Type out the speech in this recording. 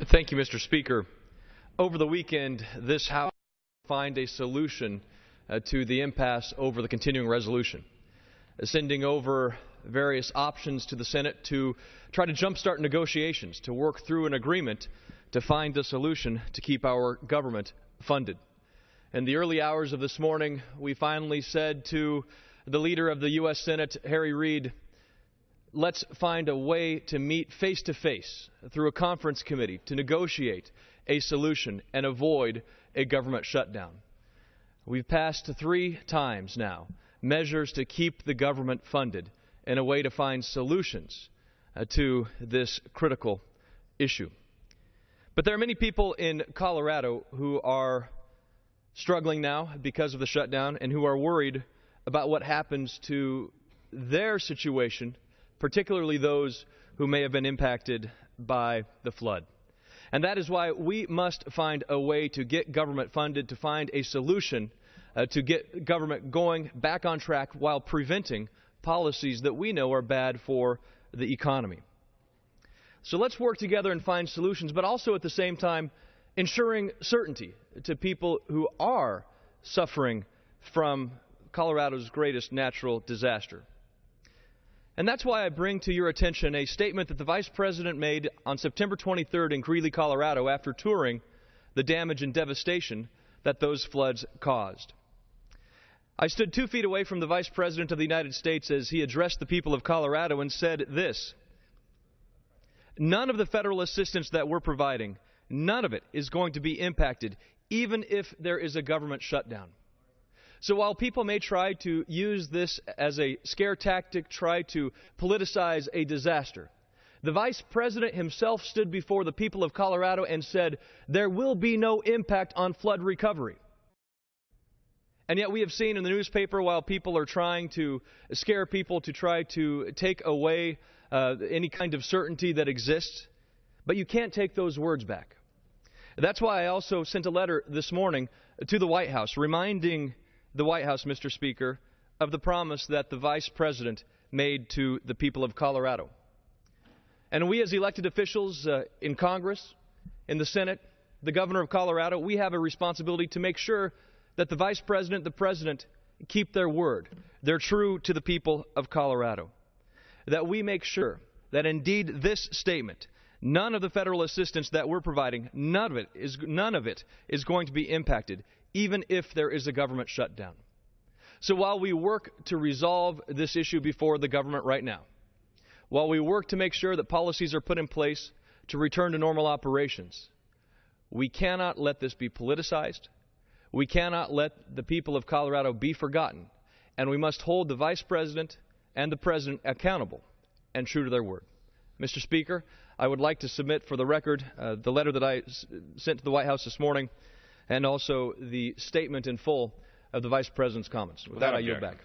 Thank you, Mr. Speaker. Over the weekend, this House will find a solution to the impasse over the continuing resolution, sending over various options to the Senate to try to jumpstart negotiations, to work through an agreement to find a solution to keep our government funded. In the early hours of this morning, we finally said to the leader of the U.S. Senate, Harry Reid, let's find a way to meet face-to-face through a conference committee to negotiate a solution and avoid a government shutdown. We've passed 3 times now measures to keep the government funded in a way to find solutions to this critical issue. But there are many people in Colorado who are struggling now because of the shutdown and who are worried about what happens to their situation, particularly those who may have been impacted by the flood. And that is why we must find a way to get government funded, to find a solution to get government going back on track while preventing policies that we know are bad for the economy. So let's work together and find solutions, but also at the same time ensuring certainty to people who are suffering from Colorado's greatest natural disaster. And that's why I bring to your attention a statement that the Vice President made on September 23rd in Greeley, Colorado, after touring the damage and devastation that those floods caused. I stood 2 feet away from the Vice President of the United States as he addressed the people of Colorado and said this: none of the federal assistance that we're providing, none of it is going to be impacted, even if there is a government shutdown. So while people may try to use this as a scare tactic, try to politicize a disaster, the Vice President himself stood before the people of Colorado and said there will be no impact on flood recovery. And yet we have seen in the newspaper, while people are trying to scare people to try to take away any kind of certainty that exists, but you can't take those words back. That's why I also sent a letter this morning to the White House, reminding the White House, Mr. Speaker, of the promise that the Vice President made to the people of Colorado. And we as elected officials in Congress, in the Senate, the Governor of Colorado, we have a responsibility to make sure that the Vice President, the President, keep their word. They're true to the people of Colorado. That we make sure that indeed this statement, none of the federal assistance that we're providing, none of it is going to be impacted, even if there is a government shutdown. So while we work to resolve this issue before the government right now, while we work to make sure that policies are put in place to return to normal operations, we cannot let this be politicized. We cannot let the people of Colorado be forgotten, and we must hold the Vice President and the President accountable and true to their word. Mr. Speaker, I would like to submit for the record the letter that I sent to the White House this morning, and also the statement in full of the Vice President's comments. With that, I yield back.